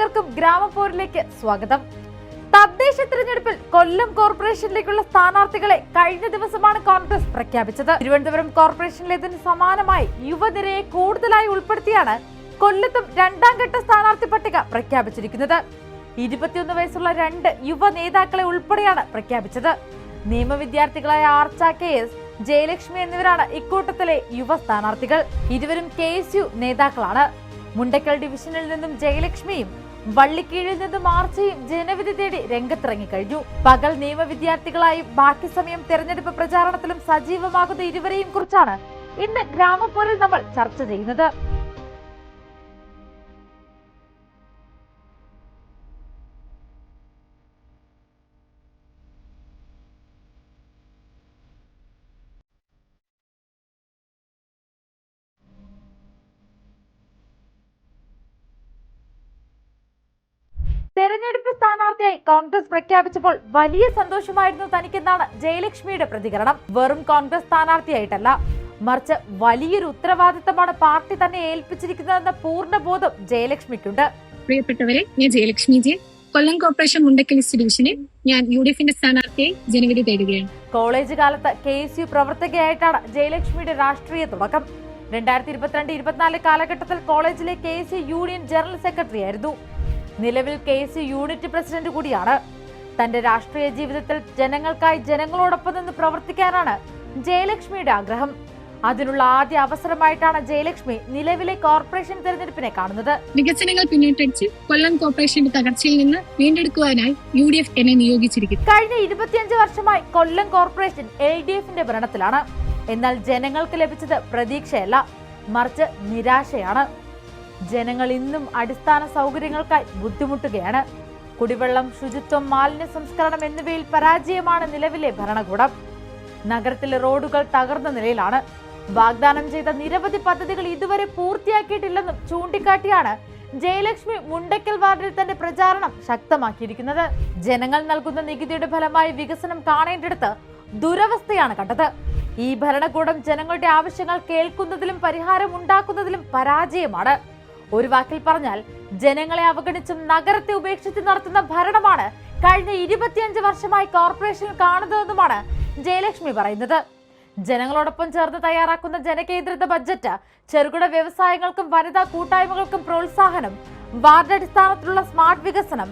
പ്രേക്ഷകർക്കും ഗ്രാമപോരിലേക്ക് സ്വാഗതം. തദ്ദേശ തിരഞ്ഞെടുപ്പിൽ കൊല്ലം കോർപ്പറേഷനിലേക്കുള്ള സ്ഥാനാർത്ഥികളെ കഴിഞ്ഞ ദിവസമാണ് കോൺഗ്രസ് പ്രഖ്യാപിച്ചത്. തിരുവനന്തപുരം കോർപ്പറേഷനിലേതിന് സമാനമായി യുവനിരയെ കൂടുതലായി ഉൾപ്പെടുത്തിയാണ് കൊല്ലത്തും രണ്ടാം ഘട്ട സ്ഥാനാർത്ഥി പട്ടിക പ്രഖ്യാപിച്ചിരിക്കുന്നത്. 21 വയസ്സുള്ള 2 യുവ നേതാക്കളെ ഉൾപ്പെടെയാണ് പ്രഖ്യാപിച്ചത്. നിയമ വിദ്യാർത്ഥികളായ ആർച്ച KS, ജയലക്ഷ്മി എന്നിവരാണ് ഇക്കൂട്ടത്തിലെ യുവ സ്ഥാനാർത്ഥികൾ. ഇരുവരും KSU നേതാക്കളാണ്. മുണ്ടക്കൽ ഡിവിഷനിൽ നിന്നും ജയലക്ഷ്മിയും വള്ളിക്കീഴിൽ നിന്നും ആർച്ചയും ജനവിധി തേടി രംഗത്തിറങ്ങിക്കഴിഞ്ഞു. പകൽ നിയമ വിദ്യാർത്ഥികളായി ബാക്കി സമയം തെരഞ്ഞെടുപ്പ് പ്രചാരണത്തിലും സജീവമാകുന്ന ഇരുവരെയും കുറിച്ചാണ് ഇന്ന് ഗ്രാമപോരിൽ നമ്മൾ ചർച്ച ചെയ്യുന്നത്. തെരഞ്ഞെടുപ്പ് സ്ഥാനാർത്ഥിയായി കോൺഗ്രസ് പ്രഖ്യാപിച്ചപ്പോൾ വലിയ സന്തോഷമായിരുന്നു തനിക്കെന്നാണ് ജയലക്ഷ്മിയുടെ പ്രതികരണം. വെറും കോൺഗ്രസ് സ്ഥാനാർത്ഥിയായിട്ടല്ല, മറിച്ച് വലിയൊരു ഉത്തരവാദിത്തമാണ് പാർട്ടി തന്നെ ഏൽപ്പിച്ചിരിക്കുന്നതെന്ന പൂർണ്ണ ബോധം ജയലക്ഷ്മിക്കുണ്ട്. പ്രിയപ്പെട്ടവരെ, ഞാൻ ജയലക്ഷ്മി ജെ, കൊല്ലം കോർപ്പറേഷൻ മുണ്ടക്കൽ ഡിവിഷനിൽ ഞാൻ UDFന്റെ സ്ഥാനാർത്ഥിയായി ജനവിധി തേടുകയാണ്. കോളേജ് കാലത്ത് KSU പ്രവർത്തകയായിട്ടാണ് ജയലക്ഷ്മിയുടെ രാഷ്ട്രീയ തുടക്കം. 2022-24 കാലഘട്ടത്തിൽ കോളേജിലെ KSU യൂണിയൻ ജനറൽ സെക്രട്ടറി ആയിരുന്നു. നിലവിൽ KSU യൂണിറ്റ് പ്രസിഡന്റ് കൂടിയാണ്. തന്റെ രാഷ്ട്രീയ ജീവിതത്തിൽ ജനങ്ങൾക്കായി ജനങ്ങളോടൊപ്പം നിന്ന് പ്രവർത്തിക്കാനാണ് ജയലക്ഷ്മിയുടെ ആഗ്രഹം. അതിനുള്ള ആദ്യ അവസരമായിട്ടാണ് ജയലക്ഷ്മി നിലവിലെ കോർപ്പറേഷൻ തെരഞ്ഞെടുപ്പിനെ കാണുന്നത്. വികസനങ്ങൾ പിന്നോട്ടടിച്ച് കൊല്ലം കോർപ്പറേഷന്റെ തകർച്ചയിൽ നിന്ന് വീണ്ടെടുക്കുവാനായി UDF എന്നെ നിയോഗിച്ചിരിക്കുന്നു. കഴിഞ്ഞ 25 വർഷമായി കൊല്ലം കോർപ്പറേഷൻ LDFന്റെ ഭരണത്തിലാണ്. എന്നാൽ ജനങ്ങൾക്ക് ലഭിച്ചത് പ്രതീക്ഷയല്ല, മറിച്ച് നിരാശയാണ്. ജനങ്ങൾ ഇന്നും അടിസ്ഥാന സൗകര്യങ്ങൾക്കായി ബുദ്ധിമുട്ടുകയാണ്. കുടിവെള്ളം, ശുചിത്വം, മാലിന്യ സംസ്കരണം എന്നിവയിൽ പരാജയമാണ് നിലവിലെ ഭരണകൂടം. നഗരത്തിലെ റോഡുകൾ തകർന്ന നിലയിലാണ്. വാഗ്ദാനം ചെയ്ത നിരവധി പദ്ധതികൾ ഇതുവരെ പൂർത്തിയാക്കിയിട്ടില്ലെന്നും ചൂണ്ടിക്കാട്ടിയാണ് ജയലക്ഷ്മി മുണ്ടക്കൽ വാർഡിൽ തന്റെ പ്രചാരണം ശക്തമാക്കിയിരിക്കുന്നത്. ജനങ്ങൾ നൽകുന്ന നികുതിയുടെ ഫലമായി വികസനം കാണേണ്ടിടത്ത് ദുരവസ്ഥയാണ് കണ്ടത്. ഈ ഭരണകൂടം ജനങ്ങളുടെ ആവശ്യങ്ങൾ കേൾക്കുന്നതിലും പരിഹാരം ഉണ്ടാക്കുന്നതിലും പരാജയമാണ്. ഒരു വാക്കിൽ പറഞ്ഞാൽ ജനങ്ങളെ അവഗണിച്ചും നഗരത്തെ ഉപേക്ഷിച്ച് നടത്തുന്ന ഭരണമാണ് കഴിഞ്ഞ 25 വർഷമായി കോർപ്പറേഷനിൽ കാണുന്നതെന്നുമാണ് ജയലക്ഷ്മി പറയുന്നത്. ജനങ്ങളോടൊപ്പം ചേർന്ന് തയ്യാറാക്കുന്ന ജനകേന്ദ്രിത ബജറ്റ് ചെറുകിട വ്യവസായങ്ങൾക്കും വനിതാ കൂട്ടായ്മകൾക്കും പ്രോത്സാഹനം, വാർഡ് അടിസ്ഥാനത്തിലുള്ള സ്മാർട്ട് വികസനം,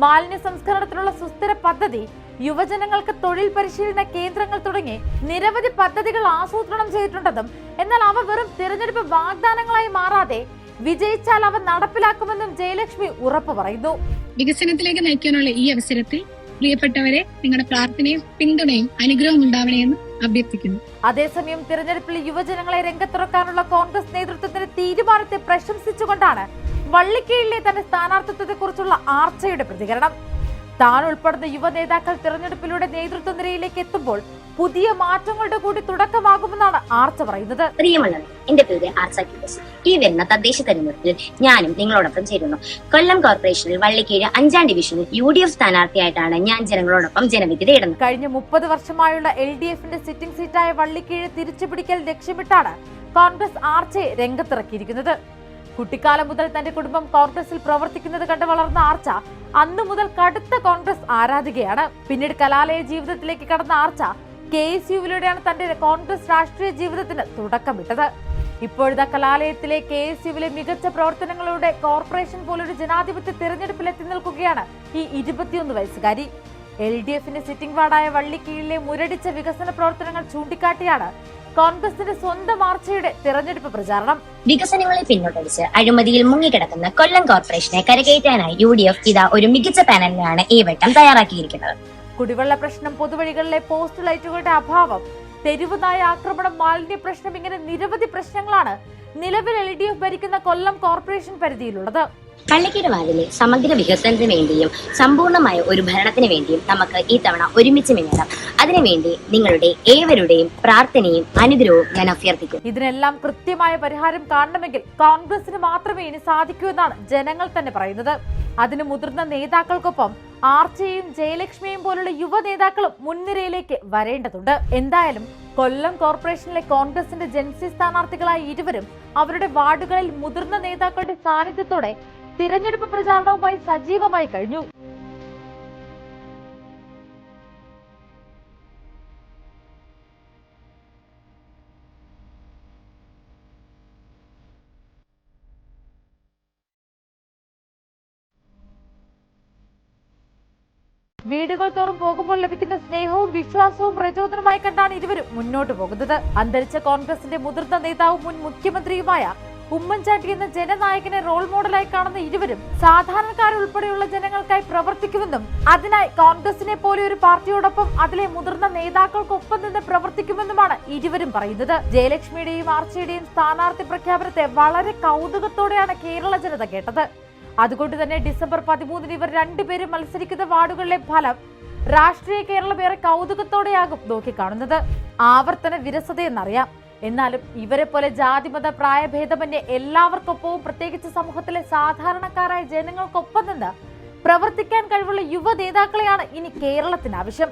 മാലിന്യ സംസ്കരണത്തിനുള്ള സുസ്ഥിര പദ്ധതി, യുവജനങ്ങൾക്ക് തൊഴിൽ പരിശീലന കേന്ദ്രങ്ങൾ തുടങ്ങി നിരവധി പദ്ധതികൾ ആസൂത്രണം ചെയ്തിട്ടുണ്ടെന്നും എന്നാൽ അവ വെറും തിരഞ്ഞെടുപ്പ് വാഗ്ദാനങ്ങളായി മാറാതെ വിജയിച്ചാൽ അവ നടപ്പിലാക്കുമെന്നും ജയലക്ഷ്മി ഉറപ്പു പറയുന്നു. വികസനത്തിലേക്ക് നയിക്കാനുള്ള ഈ അവസരത്തിൽ പ്രിയപ്പെട്ടവരെ, നിങ്ങളുടെ പ്രാർത്ഥനയും പിന്തുണയും അനുഗ്രഹവും ഉണ്ടാവണമെന്ന് അഭ്യർത്ഥിക്കുന്നു. അതേസമയം തിരഞ്ഞെടുപ്പിൽ യുവജനങ്ങളെ രംഗത്തിറക്കാനുള്ള കോൺഗ്രസ് നേതൃത്വത്തിന്റെ തീരുമാനത്തെ പ്രശംസിച്ചുകൊണ്ടാണ് വള്ളിക്കീഴിലെ തന്റെ സ്ഥാനാർത്ഥിത്വത്തെ കുറിച്ചുള്ള ആർച്ചയുടെ പ്രതികരണം. താൻ ഉൾപ്പെടുന്ന യുവ നേതാക്കൾ തിരഞ്ഞെടുപ്പിലൂടെ നേതൃത്വ നിരയിലേക്ക് എത്തുമ്പോൾ പുതിയ മാറ്റങ്ങളുടെ കൂടി തുടക്കമാകുമെന്നാണ് ആർച്ച പറയുന്നത്. പ്രിയമുള്ളവർ, എന്റെ പേര് ആർച്ച KS. ഈ വരുന്ന തദ്ദേശ തെരഞ്ഞെടുപ്പിൽ ഞാനും നിങ്ങളോടൊപ്പം ചേരുന്നു. കൊല്ലം കോർപ്പറേഷനിൽ വള്ളിക്കീഴ് 5ാം ഡിവിഷനിൽ UDF സ്ഥാനാർത്ഥിയായിട്ടാണ് ഞാൻ ജനങ്ങളോടൊപ്പം ജനവിധി തേടുന്നത്. കഴിഞ്ഞ 30 വർഷമായുള്ള LDFന്റെ സിറ്റിംഗ് സീറ്റായ വള്ളിക്കീഴ് തിരിച്ചുപിടിക്കൽ ലക്ഷ്യമിട്ടാണ് കോൺഗ്രസ് ആർച്ചയെ രംഗത്തിറക്കിയിരിക്കുന്നത്. കുട്ടിക്കാലം മുതൽ തന്റെ കുടുംബം കോൺഗ്രസിൽ പ്രവർത്തിക്കുന്നത് കണ്ട് വളർന്ന ആർച്ച അന്നു മുതൽ കടുത്ത കോൺഗ്രസ് ആരാധികയാണ്. പിന്നീട് കലാലയ ജീവിതത്തിലേക്ക് കടന്ന ആർച്ച KSUവിലൂടെയാണ് തന്റെ കോൺഗ്രസ് രാഷ്ട്രീയ ജീവിതത്തിന് തുടക്കമിട്ടത്. ഇപ്പോഴത്തെ കലാലയത്തിലെ KSUവിലെ മികച്ച പ്രവർത്തനങ്ങളുടെ കോർപ്പറേഷൻ പോലൊരു ജനാധിപത്യ തിരഞ്ഞെടുപ്പിൽ എത്തി നിൽക്കുകയാണ് ഈ 21 വയസ്സുകാരി. LDFന്റെ സിറ്റിംഗ് വാർഡായ വള്ളിക്കീഴിലെ മുരടിച്ച വികസന പ്രവർത്തനങ്ങൾ ചൂണ്ടിക്കാട്ടിയാണ് കോൺഗ്രസിന്റെ സ്വന്തം ആർച്ചയുടെ തിരഞ്ഞെടുപ്പ് പ്രചാരണം. വികസനങ്ങളെ പിന്നോട്ടടിച്ച് അഴിമതിയിൽ മുങ്ങിക്കിടക്കുന്ന കൊല്ലം കോർപ്പറേഷനെ കരകയറ്റാനായി UDF ഇതാ ഒരു മികച്ച പാനലിനാണ് ഈ വട്ടം തയ്യാറാക്കിയിരിക്കുന്നത്. കുടിവെള്ള പ്രശ്നം, പൊതുവഴികളിലെ പോസ്റ്റ് ലൈറ്റുകളുടെ അഭാവം, തെരുവുനായ ആക്രമണം, മാലിന്യ പ്രശ്നം, ഇങ്ങനെ നിരവധി പ്രശ്നങ്ങളാണ് നിലവിൽ LDF ഭരിക്കുന്ന കൊല്ലം കോർപ്പറേഷൻ പരിധിയിലുള്ളത്. വള്ളിക്കീഴ് വാർഡിലെ സമഗ്ര വികസനത്തിന് വേണ്ടിയും സമ്പൂർണമായ ഒരു ഭരണത്തിന് വേണ്ടിയും നമുക്ക് ഈ തവണ ഒരുമിച്ച് മിന്നണം. അതിനുവേണ്ടി നിങ്ങളുടെ ഏവരുടെയും പ്രാർത്ഥനയും അനുഗ്രഹവും ഞാൻ അഭ്യർത്ഥിക്കും. ഇതിനെല്ലാം കൃത്യമായ പരിഹാരം കാണണമെങ്കിൽ കോൺഗ്രസിന് മാത്രമേ ഇനി സാധിക്കൂ എന്നാണ് ജനങ്ങൾ തന്നെ പറയുന്നത്. അതിന് മുതിർന്ന നേതാക്കൾക്കൊപ്പം ആർച്ചയും ജയലക്ഷ്മിയും പോലുള്ള യുവ നേതാക്കളും മുൻനിരയിലേക്ക് വരേണ്ടതുണ്ട്. എന്തായാലും കൊല്ലം കോർപ്പറേഷനിലെ കോൺഗ്രസിന്റെ ജൻസി സ്ഥാനാർത്ഥികളായ ഇരുവരും അവരുടെ വാർഡുകളിൽ മുതിർന്ന നേതാക്കളുടെ സാന്നിധ്യത്തോടെ തിരഞ്ഞെടുപ്പ് പ്രചാരണവുമായി സജീവമായി കഴിഞ്ഞു. വീടുകൾ തോറും പോകുമ്പോൾ ലഭിക്കുന്ന സ്നേഹവും വിശ്വാസവും പ്രചോദനമായി കണ്ടാണ് ഇരുവരും മുന്നോട്ട് പോകുന്നത്. അന്തരിച്ച കോൺഗ്രസിന്റെ മുതിർന്ന നേതാവും മുൻ മുഖ്യമന്ത്രിയുമായ ഉമ്മൻചാണ്ടി എന്ന ജനനായകനെ റോൾ മോഡലായി കാണുന്ന ഇരുവരും സാധാരണക്കാരുൾപ്പെടെയുള്ള ജനങ്ങൾക്കായി പ്രവർത്തിക്കുമെന്നും അതിനായി കോൺഗ്രസിനെ പോലെ ഒരു പാർട്ടിയോടൊപ്പം അതിലെ മുതിർന്ന നേതാക്കൾക്കൊപ്പം നിന്ന് പ്രവർത്തിക്കുമെന്നുമാണ് ഇരുവരും പറയുന്നത്. ജയലക്ഷ്മിയുടെയും ആർച്ചയുടെയും സ്ഥാനാർത്ഥി പ്രഖ്യാപനത്തെ വളരെ കൗതുകത്തോടെയാണ് കേരള ജനത കേട്ടത്. അതുകൊണ്ട് തന്നെ ഡിസംബർ 13 ഇവർ രണ്ടുപേരും മത്സരിക്കുന്ന വാർഡുകളിലെ ഫലം രാഷ്ട്രീയ കേരളം ഏറെ കൗതുകത്തോടെയാകും നോക്കിക്കാണുന്നത്. ആവർത്തന വിരസതയെന്നറിയാം. എന്നാലും ഇവരെ പോലെ ജാതിമത പ്രായഭേദമന്യേ എല്ലാവർക്കൊപ്പവും പ്രത്യേകിച്ച് സമൂഹത്തിലെ സാധാരണക്കാരായ ജനങ്ങൾക്കൊപ്പം നിന്ന് പ്രവർത്തിക്കാൻ കഴിവുള്ള യുവ നേതാക്കളെയാണ് ഇനി കേരളത്തിന് ആവശ്യം.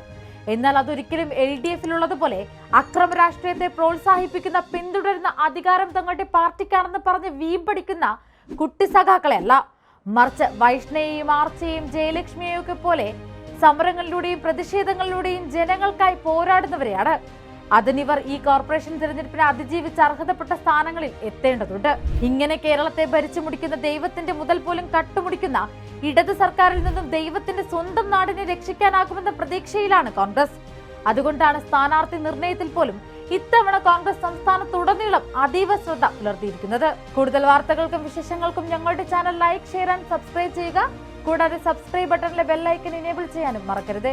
എന്നാൽ അതൊരിക്കലും LDF-ലുള്ളതുപോലെ അക്രമ രാഷ്ട്രീയത്തെ പ്രോത്സാഹിപ്പിക്കുന്ന പിന്തുടരുന്ന അധികാരം തങ്ങളുടെ പാർട്ടിക്കാണെന്ന് പറഞ്ഞ് വീമ്പടിക്കുന്ന കുട്ടി സഖാക്കളെയല്ല, മറിച്ച് വൈഷ്ണയെയും ആർച്ചയെയും ജയലക്ഷ്മിയെയും ഒക്കെ പോലെ സമരങ്ങളിലൂടെയും പ്രതിഷേധങ്ങളിലൂടെയും ജനങ്ങൾക്കായി പോരാടുന്നവരെയാണ്. അതിനിവർ ഈ കോർപ്പറേഷൻ തിരഞ്ഞെടുപ്പിനെ അതിജീവിച്ച് അർഹതപ്പെട്ട സ്ഥാനങ്ങളിൽ എത്തേണ്ടതുണ്ട്. ഇങ്ങനെ കേരളത്തെ ഭരിച്ചു മുടിക്കുന്ന ദൈവത്തിന്റെ മുതൽ പോലും കട്ടുമുടിക്കുന്ന ഇടത് സർക്കാരിൽ നിന്നും ദൈവത്തിന്റെ സ്വന്തം നാടിനെ രക്ഷിക്കാനാകുമെന്ന പ്രതീക്ഷയിലാണ് കോൺഗ്രസ്. അതുകൊണ്ടാണ് സ്ഥാനാർത്ഥി നിർണയത്തിൽ പോലും ഇത്തവണ കോൺഗ്രസ് സംസ്ഥാനത്തുടനീളം അതീവ ശ്രദ്ധ പുലർത്തിയിരിക്കുന്നത്. കൂടുതൽ വാർത്തകൾക്കും വിശേഷങ്ങൾക്കും ഞങ്ങളുടെ channel like, share and subscribe ചെയ്യുക. കൂടാതെ സബ്സ്ക്രൈബ് ബട്ടണിലെ ബെൽ ഐക്കൺ എനേബിൾ ചെയ്യാനും മറക്കരുത്.